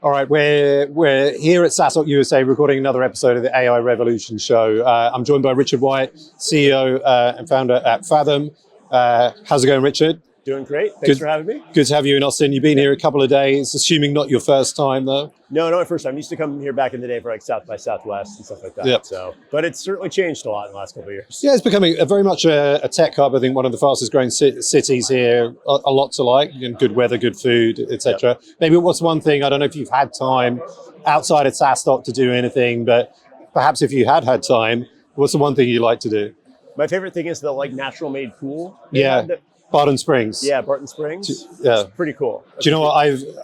All right, we're here at SaaS.USA recording another episode of the AI Revolution show. I'm joined by Richard White, CEO and founder at Fathom. How's it going, Richard? Doing great. Thanks for having me. Good to have you in Austin. You've been here a couple of days, assuming not your first time, though. No, not my first time. I used to come here back in the day for like South by Southwest and stuff like that. Yep. But it's certainly changed a lot in the last couple of years. Yeah, it's becoming very much a tech hub. I think one of the fastest growing cities here. A lot to like, and good weather, good food, etc. Yep. Maybe what's one thing, I don't know if you've had time outside of SaaS to do anything, but perhaps if you had time, what's the one thing you like to do? My favorite thing is the natural made pool. Yeah. Barton Springs. Yeah, Barton Springs. Yeah. It's pretty cool. Do you know what?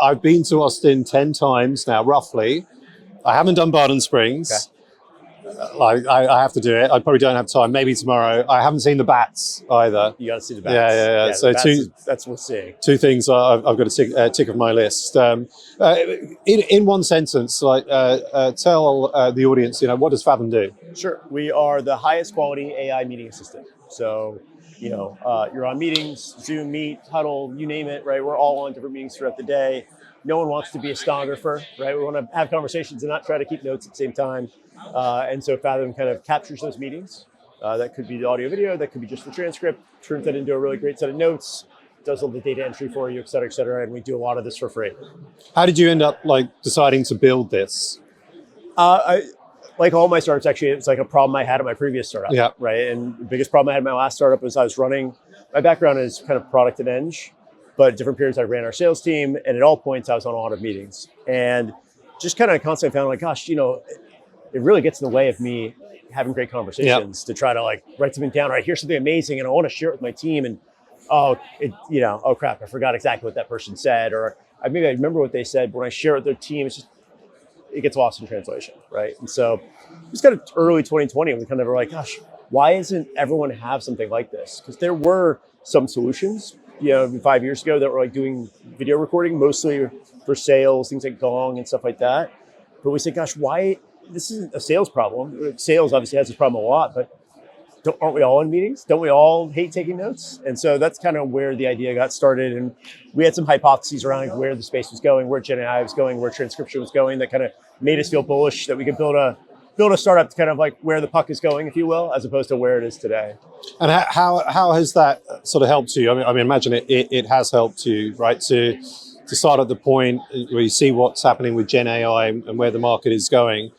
I've been to Austin 10 times now, roughly. I haven't done Barton Springs. Okay. I have to do it. I probably don't have time. Maybe tomorrow. I haven't seen the bats either. You got to see the bats. Yeah. So that's worth seeing. Two things I've got to tick off my list. In one sentence, tell the audience, what does Fathom do? Sure. We are the highest quality AI meeting assistant. So, you're on meetings, Zoom, Meet, Huddle, you name it, right? We're all on different meetings throughout the day. No one wants to be a stenographer, right? We want to have conversations and not try to keep notes at the same time. And so Fathom kind of captures those meetings. That could be the audio video, that could be just the transcript, turns that into a really great set of notes, does all the data entry for you, et cetera, and we do a lot of this for free. How did you end up deciding to build this? Like all my startups, actually, it's like a problem I had at my previous startup, yeah. Right? And the biggest problem I had at my last startup was I was running, my background is kind of product and eng, but at different periods I ran our sales team, and at all points I was on a lot of meetings. And just kind of constantly found it really gets in the way of me having great conversations to try to write something down, or I hear something amazing and I want to share it with my team, and oh crap, I forgot exactly what that person said, or maybe I remember what they said, but when I share it with their team, it gets lost in translation, right? And so it was kind of early 2020, and we kind of were like, gosh, why doesn't everyone have something like this? Because there were some solutions, 5 years ago that were doing video recording, mostly for sales, things like Gong and stuff like that. But we said, gosh, why? This isn't a sales problem. Sales obviously has this problem a lot, but aren't we all in meetings? Don't we all hate taking notes? And so that's kind of where the idea got started. And we had some hypotheses around where the space was going, where Gen AI was going, where transcription was going, that kind of made us feel bullish that we could build a startup to kind of where the puck is going, if you will, as opposed to where it is today. And how has that sort of helped you? I mean, imagine it has helped you, right? To start at the point where you see what's happening with Gen AI and where the market is going,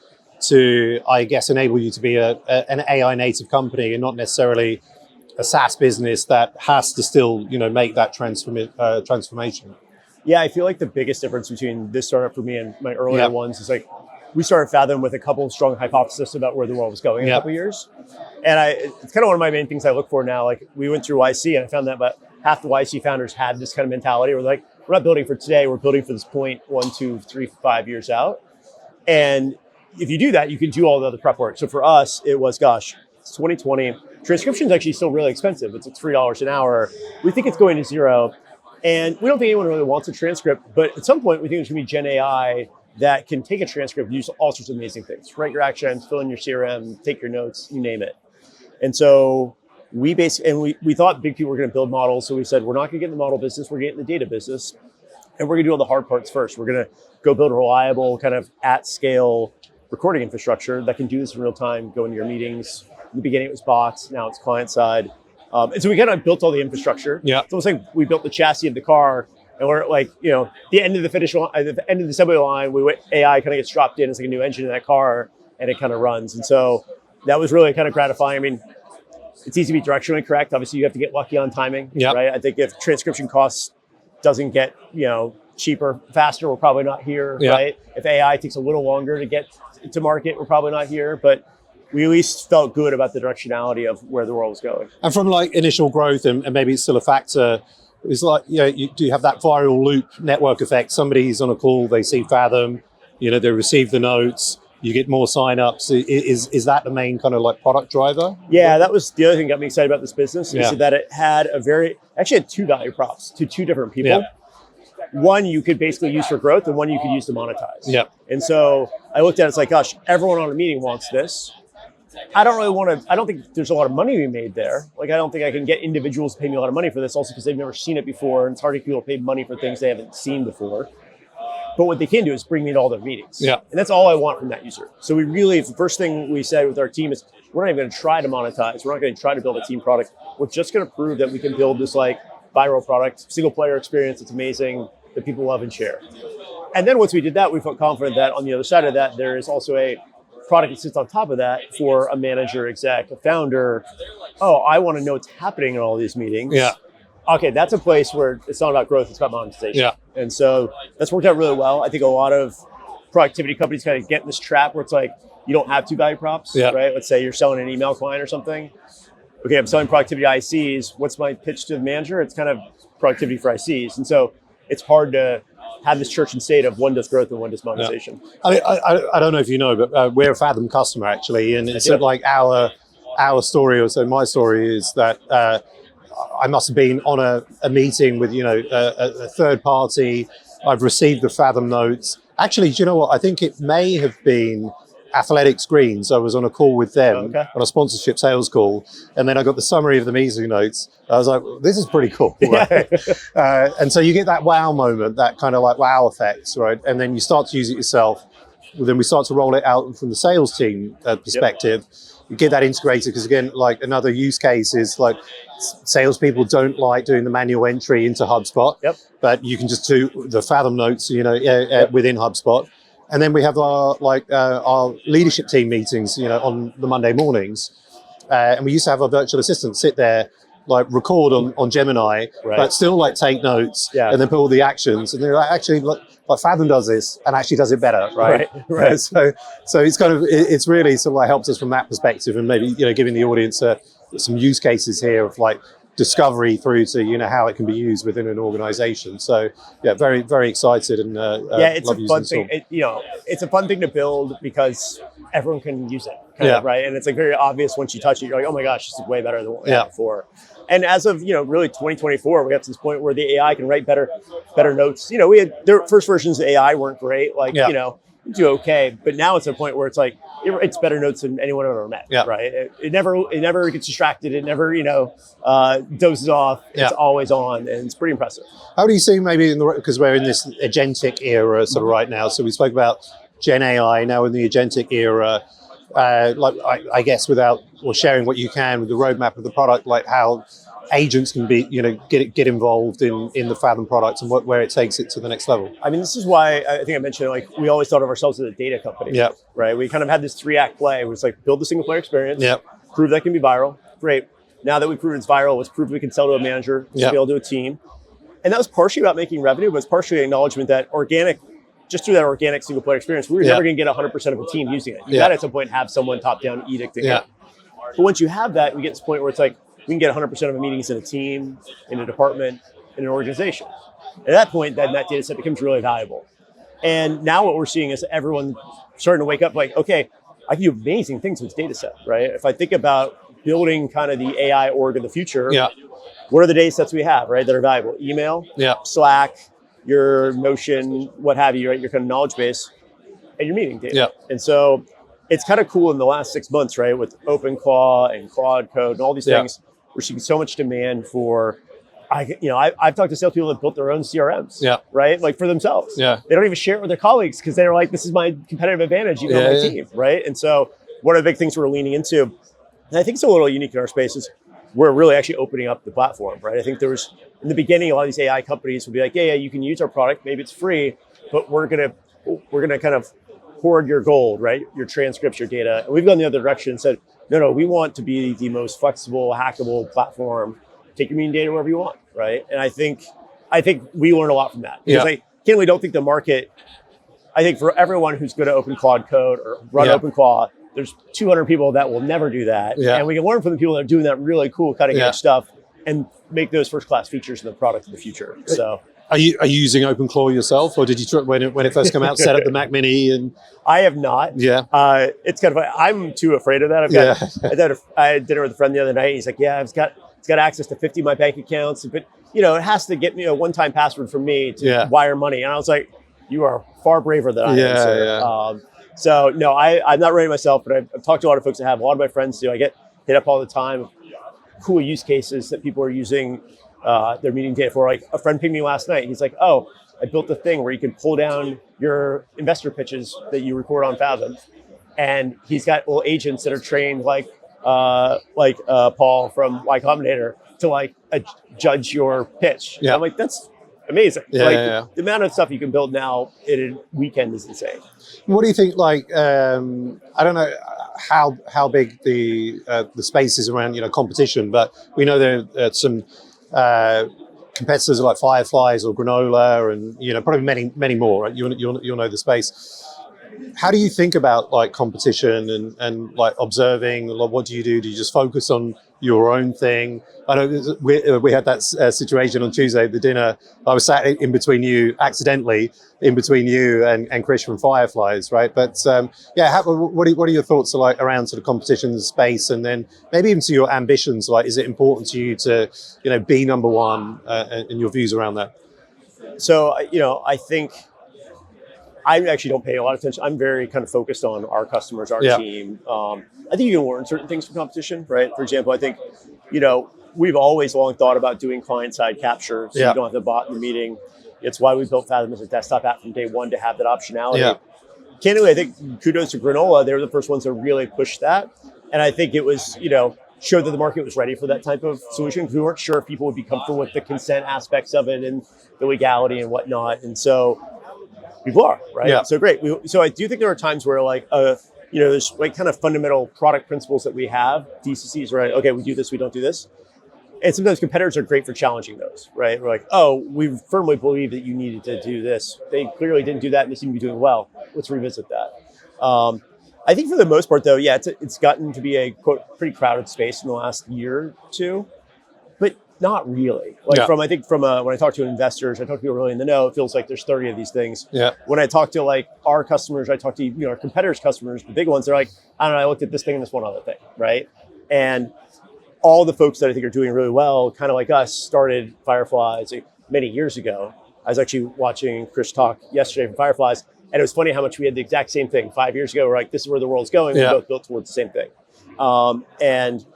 to, I guess, enable you to be an AI native company and not necessarily a SaaS business that has to still, make that transformation. Yeah, I feel like the biggest difference between this startup for me and my earlier ones is we started Fathom with a couple of strong hypotheses about where the world was going in a couple of years. And it's kind of one of my main things I look for now. We went through YC, and I found that about half the YC founders had this kind of mentality. We're we're not building for today, we're building for this point 1, 2, 3, 5 years out. And if you do that, you can do all the other prep work. So for us, it was, gosh, it's 2020. Transcription is actually still really expensive. It's $3 an hour. We think it's going to zero. And we don't think anyone really wants a transcript. But at some point, we think there's going to be Gen AI that can take a transcript and use all sorts of amazing things. Write your actions, fill in your CRM, take your notes, you name it. And so we thought big people were going to build models. So we said, we're not going to get in the model business. We're getting in the data business. And we're going to do all the hard parts first. We're going to go build a reliable kind of at scale recording infrastructure that can do this in real time, go into your meetings. In the beginning, it was bots. Now it's client side. And so we kind of built all the infrastructure. Yeah. It's almost like we built the chassis of the car, and we're the end of the finish line, at the end of the assembly line, AI kind of gets dropped in. It's like a new engine in that car, and it kind of runs. And so that was really kind of gratifying. I mean, it's easy to be directionally correct. Obviously, you have to get lucky on timing, right? I think if transcription costs doesn't get, cheaper, faster, we're probably not here, right? If AI takes a little longer to get to market, we're probably not here, but we at least felt good about the directionality of where the world was going. And from initial growth, and maybe it's still a factor, it's you do have that viral loop network effect. Somebody's on a call, they see Fathom, they receive the notes, you get more signups. Is that the main kind of product driver? Yeah, that was the other thing that got me excited about this business, is that it had actually had two value props to two different people. Yeah. One you could basically use for growth, and one you could use to monetize. Yeah. And so I looked at it, it's gosh, everyone on a meeting wants this. I don't think there's a lot of money to be made there. I don't think I can get individuals to pay me a lot of money for this, also because they've never seen it before, and it's hard to get people to pay money for things they haven't seen before. But what they can do is bring me to all their meetings. Yeah. And that's all I want from that user. So we really, the first thing we said with our team is we're not even going to try to monetize. We're not going to try to build a team product. We're just going to prove that we can build this like viral product, single player experience. It's amazing that people love and share. And then once we did that, we felt confident that on the other side of that, there is also a product that sits on top of that for a manager, exec, a founder. Oh, I want to know what's happening in all these meetings. Yeah. Okay, that's a place where it's not about growth, it's about monetization. Yeah. And so that's worked out really well. I think a lot of productivity companies kind of get in this trap where it's like, you don't have two value props, Yeah. right? Let's say you're selling an email client or something. Okay, I'm selling productivity ICs. What's my pitch to the manager? It's kind of productivity for ICs. And so it's hard to have this church and state of one does growth and one does monetization. Yeah. I don't know if you know, but we're a Fathom customer actually, and it's sort of like our story, or so my story is that I must have been on a meeting with a third party. I've received the Fathom notes. Actually, do you know what? I think it may have been Athletics Greens. I was on a call with them on a sponsorship sales call, and then I got the summary of the meeting notes. I was like, this is pretty cool, right? And so you get that wow moment, that kind of like wow effect, right? And then you start to use it yourself. Well, then we start to roll it out from the sales team perspective. You get that integrated because, again, like another use case is like salespeople don't like doing the manual entry into HubSpot, but you can just do the Fathom notes, within HubSpot. And then we have our leadership team meetings, on the Monday mornings. And we used to have our virtual assistant sit there, like record on Gemini, but still like take notes and then put all the actions. And they're like, actually, like Fathom does this and actually does it better, right? So it's kind of, it's really sort of like helps us from that perspective, and maybe, giving the audience some use cases here of like discovery through to how it can be used within an organization. So yeah, very, very excited, and it's love a fun thing. tool. It's a fun thing to build because everyone can use it, kind of, right? And it's like very obvious once you touch it. You're like, oh my gosh, this is way better than what we had before. And as of really 2024, we got to this point where the AI can write better notes. We had their first versions of AI weren't great, you do okay, but now it's a point where it's like it's better notes than anyone I've ever met, right? It never gets distracted. It never dozes off. It's always on, and it's pretty impressive. How do you see maybe because we're in this agentic era sort of right now? So we spoke about Gen AI, now in the agentic era. I guess without sharing what you can with the roadmap of the product, like how agents can be, get involved in the Fathom product and where it takes it to the next level. I mean, this is why I think I mentioned, like, we always thought of ourselves as a data company, right? We kind of had this 3-act play where it's like build the single player experience, prove that can be viral. Great. Now that we've proven it's viral, let's prove we can sell to a manager, be able to a team. And that was partially about making revenue, but it's partially an acknowledgement that just through that organic single player experience, we were never going to get 100% of a team using it. You got to at some point have someone top down edicting it. But once you have that, we get to this point where it's like, we can get 100% of the meetings in a team, in a department, in an organization. At that point, then that data set becomes really valuable. And now what we're seeing is everyone starting to wake up like, okay, I can do amazing things with this data set, right? If I think about building kind of the AI org of the future, what are the data sets we have, right, that are valuable? Email, Slack, your Notion, what have you, right? Your kind of knowledge base, and your meeting data. And so it's kind of cool in the last 6 months, right, with OpenClaw and Claude Code and all these things. We're seeing so much demand for, I've talked to salespeople that built their own CRMs, right? Like for themselves. They don't even share it with their colleagues because they're like, this is my competitive advantage, even on my team, right? And so one of the big things we're leaning into, and I think it's a little unique in our space, is we're really actually opening up the platform, right? I think there was, in the beginning, a lot of these AI companies would be like, yeah, you can use our product, maybe it's free, but we're gonna kind of hoard your gold, right? Your transcripts, your data. And we've gone the other direction and said, no, we want to be the most flexible, hackable platform. Take your meeting data wherever you want, right? And I think we learn a lot from that. Because I candidly don't think the market, I think for everyone who's good at open Claude Code or run OpenClaw, there's 200 people that will never do that. And we can learn from the people that are doing that really cool cutting edge stuff and make those first class features in the product of the future. So Are you using OpenClaw yourself, or did you try when it first came out, set up the Mac Mini? And I have not. It's kind of I'm too afraid of that. I had dinner with a friend the other night. He's like, it's got access to 50 of my bank accounts, but it has to get me a one-time password from me to wire money. And I was like, you are far braver than I am, sir. So no, I'm not ready myself, but I've talked to a lot of folks that have. A lot of my friends do. I get hit up all the time. Cool use cases that people are using their meeting data for. Like a friend pinged me last night. He's like, oh, I built a thing where you can pull down your investor pitches that you record on Fathom, and he's got little agents that are trained like Paul from Y Combinator to judge your pitch. Yeah. I'm like, that's amazing. Yeah. The amount of stuff you can build now in a weekend is insane. What do you think? I don't know how big the space is around competition, but we know there are some competitors like Fireflies or Granola, and probably many more. Right? You'll know the space. How do you think about competition and observing? What do? Do you just focus on your own thing? I know we had that situation on Tuesday at the dinner. I was sat accidentally in between you and Chris from Fireflies, right? But what are your thoughts around sort of competition space, and then maybe even to your ambitions? Is it important to you to be number one, and your views around that? So I think I actually don't pay a lot of attention. I'm very kind of focused on our customers, our team. I think you can learn certain things from competition, right? For example, I think, we've always long thought about doing client-side capture, so you don't have the bot in the meeting. It's why we built Fathom as a desktop app from day one, to have that optionality. Yeah. Candidly, I think kudos to Granola. They were the first ones to really push that. And I think it was, showed that the market was ready for that type of solution, because we weren't sure if people would be comfortable with the consent aspects of it and the legality and whatnot. And so people are, right? Yeah. So great. So I do think there are times where there's kind of fundamental product principles that we have, DCCs, right? Okay, we do this, we don't do this. And sometimes competitors are great for challenging those, right? We're like, oh, we firmly believe that you needed to do this. They clearly didn't do that, and they seem to be doing well. Let's revisit that. I think for the most part, though, it's gotten to be a, quote, pretty crowded space in the last year or two, but not really. When I talk to investors, I talk to people really in the know, it feels like there's 30 of these things. Yeah. When I talk to our customers, I talk to our competitors' customers, the big ones, they're like, I don't know, I looked at this thing and this one other thing, right? And all the folks that I think are doing really well, kind of like us, started Fireflies many years ago. I was actually watching Chris talk yesterday from Fireflies, and it was funny how much we had the exact same thing 5 years ago. We're like, this is where the world's going. We both built towards the same thing. And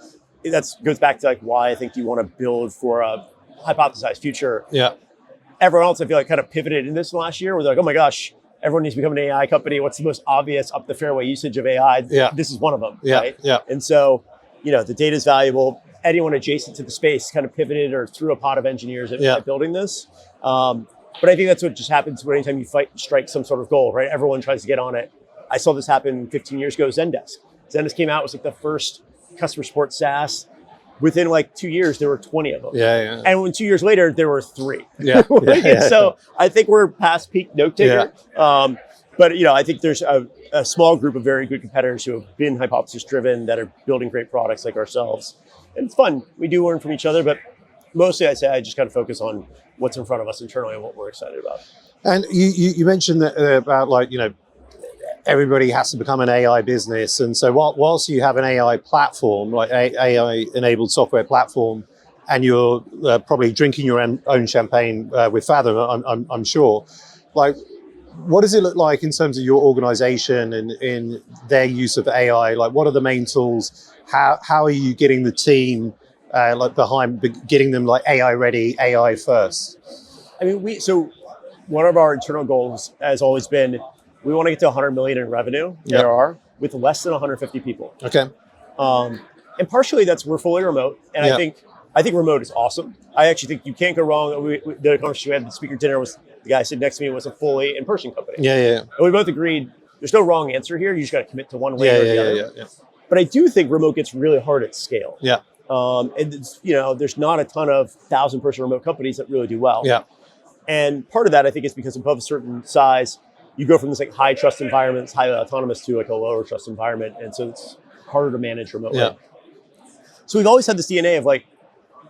that goes back to why I think you want to build for a hypothesized future. Yeah. Everyone else, I feel kind of pivoted in this last year, where they're like, oh my gosh, everyone needs to become an AI company. What's the most obvious up the fairway usage of AI? Yeah. This is one of them, right? Yeah. And so, the data is valuable. Anyone adjacent to the space kind of pivoted or threw a pot of engineers at building this. But I think that's what just happens when anytime you strike some sort of goal, right? Everyone tries to get on it. I saw this happen 15 years ago, Zendesk. Zendesk came out, was the first customer support SaaS. Within 2 years, there were 20 of them. Yeah. And when 2 years later, there were 3. Yeah. So I think we're past peak note taker. Yeah. But I think there's a small group of very good competitors who have been hypothesis driven, that are building great products like ourselves. And it's fun. We do learn from each other, but mostly I just kind of focus on what's in front of us internally and what we're excited about. And you mentioned that about everybody has to become an AI business. And so whilst you have an AI platform, AI-enabled software platform, and you're probably drinking your own champagne with Fathom, I'm sure, what does it look like in terms of your organization and in their use of AI? What are the main tools? How are you getting the team getting them AI ready, AI first? I mean, so one of our internal goals has always been, we want to get to 100 million in revenue, ARR, with less than 150 people. Okay. And partially we're fully remote, and I think remote is awesome. I actually think you can't go wrong. The conversation we had at the speaker dinner was, the guy sitting next to me was a fully in-person company. Yeah. And we both agreed there's no wrong answer here. You just got to commit to one way or the other. Yeah. But I do think remote gets really hard at scale. Yeah. And there's not a ton of 1,000-person remote companies that really do well. Yeah. And part of that, I think, is because above a certain size, you go from this high trust environment, highly autonomous, to a lower trust environment, and so it's harder to manage remotely. Yeah. So we've always had this DNA of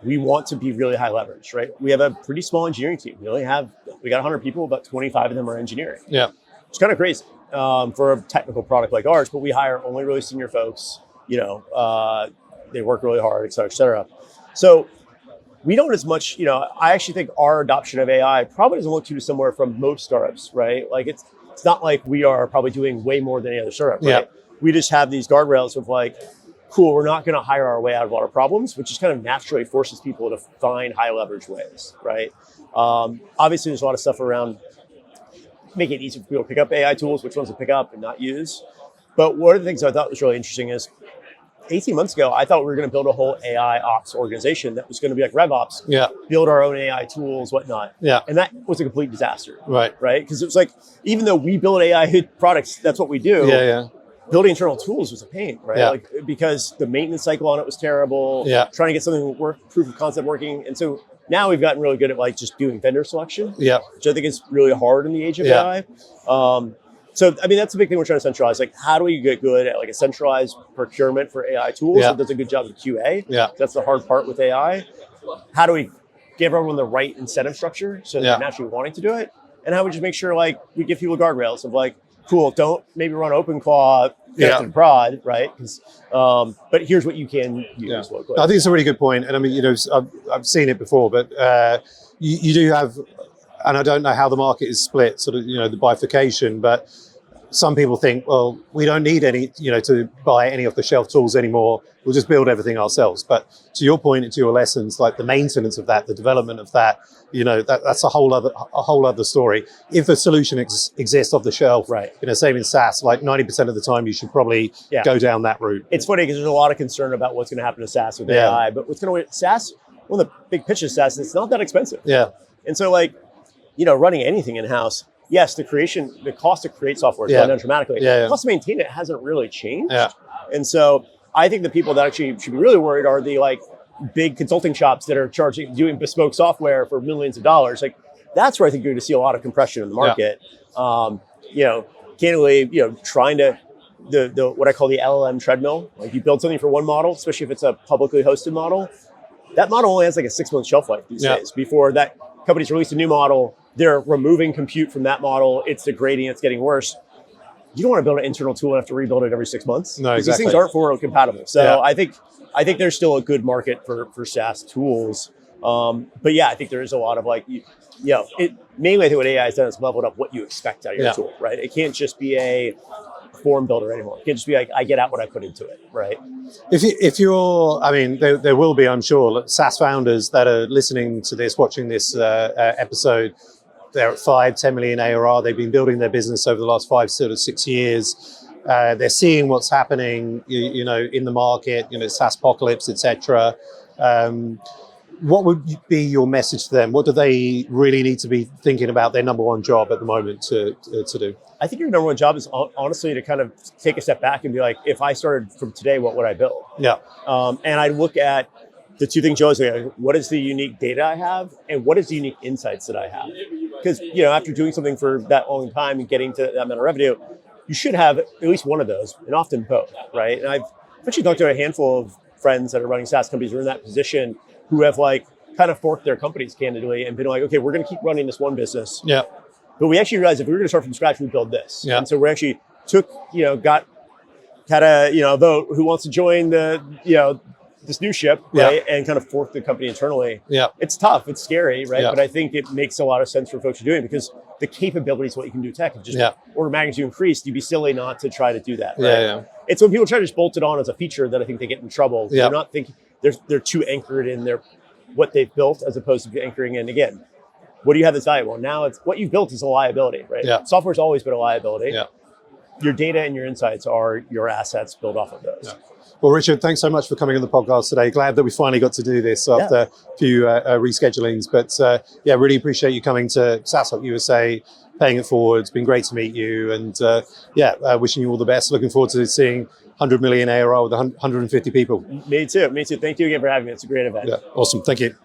we want to be really high leverage, right? We have a pretty small engineering team. We got 100 people, about 25 of them are engineering. Yeah. It's kind of crazy for a technical product like ours, but we hire only really senior folks. They work really hard, et cetera, et cetera. So we don't as much, I actually think our adoption of AI probably doesn't look too dissimilar from most startups, right? It's not like we are probably doing way more than any other startup, right? Yeah. We just have these guardrails of cool, we're not going to hire our way out of a lot of problems, which just kind of naturally forces people to find high leverage ways, right? Obviously, there's a lot of stuff around making it easy for people to pick up AI tools, which ones to pick up and not use. But one of the things I thought was really interesting is 18 months ago, I thought we were going to build a whole AI ops organization that was going to be like RevOps, build our own AI tools, whatnot. And that was a complete disaster. Right. Because it was like, even though we build AI products, that's what we do. Building internal tools was a pain, right? Like, because the maintenance cycle on it was terrible. Trying to get something proof of concept working. And so now we've gotten really good at like just doing vendor selection, which I think is really hard in the age of AI. So, I mean, that's the big thing we're trying to centralize. Like, how do we get good at like a centralized procurement for AI tools that does a good job of QA? That's the hard part with AI. How do we give everyone the right incentive structure so they're naturally wanting to do it? And how we just make sure like we give people guardrails of like, cool, don't maybe run OpenClaw connected prod, right? But here's what you can use. I think it's a really good point. And I mean, you know, I've seen it before, but you do have, and I don't know how the market is split, sort of, you know, the bifurcation, but some people think, well, we don't need any, you know, to buy any off-the-shelf tools anymore. We'll just build everything ourselves. But to your point and to your lessons, like the maintenance of that, the development of that, you know, that's a whole other story. If a solution exists off the shelf, you know, same in SaaS, like 90% of the time, you should probably go down that route. It's funny because there's a lot of concern about what's going to happen to SaaS with AI, but what's going to SaaS? One of the big pitches of SaaS is it's not that expensive. And so, like, you know, running anything in-house, yes, the cost to create software has gone down dramatically. The cost to maintain it hasn't really changed. And so I think the people that actually should be really worried are the like big consulting shops that are doing bespoke software for millions of dollars. Like, that's where I think you're going to see a lot of compression in the market. You know, candidly, you know, trying to the what I call the LLM treadmill. Like, you build something for one model, especially if it's a publicly hosted model. That model only has like a 6-month shelf life these days. Before that company's released a new model, they're removing compute from that model. It's degrading. It's getting worse. You don't want to build an internal tool and have to rebuild it every 6 months. No, exactly. These things aren't forward compatible. So I think there's still a good market for SaaS tools. But yeah, I think there is a lot of like, mainly I think what AI has done is leveled up what you expect out of your tool, right? It can't just be a form builder anymore. It can't just be like, I get out what I put into it, right? If you're, I mean, there will be, I'm sure, SaaS founders that are listening to this, watching this episode. They're at 5-10 million ARR. They've been building their business over the last 5 to 6 years. They're seeing what's happening, you know, in the market, you know, SaaS apocalypse, etc. What would be your message to them? What do they really need to be thinking about their number one job at the moment to do? I think your number one job is honestly to kind of take a step back and be like, if I started from today, what would I build? And I look at the two things Joe was saying, what is the unique data I have and what is the unique insights that I have? Because, you know, after doing something for that long time and getting to that amount of revenue, you should have at least one of those, and often both, right? And I've actually talked to a handful of friends that are running SaaS companies who are in that position who have like kind of forked their companies candidly and been like, okay, we're going to keep running this one business. But we actually realized if we were going to start from scratch, we build this. And so we actually had a vote who wants to join this new ship, right? And kind of fork the company internally. It's tough, it's scary, right? But I think it makes a lot of sense for folks to do it because the capabilities, what you can do tech, if just order of magnitude increased, you'd be silly not to try to do that, right? It's when people try to just bolt it on as a feature that I think they get in trouble. They're not thinking, they're too anchored in what they've built as opposed to anchoring in, again, what do you have that's valuable? Now it's what you've built is a liability, right? Software's always been a liability. Your data and your insights are your assets built off of those. Well, Richard, thanks so much for coming on the podcast today. Glad that we finally got to do this after a few reschedulings. But really appreciate you coming to SaaS USA, paying it forward. It's been great to meet you. And wishing you all the best. Looking forward to seeing 100 million ARR with 150 people. Me too. Thank you again for having me. It's a great event. Awesome. Thank you.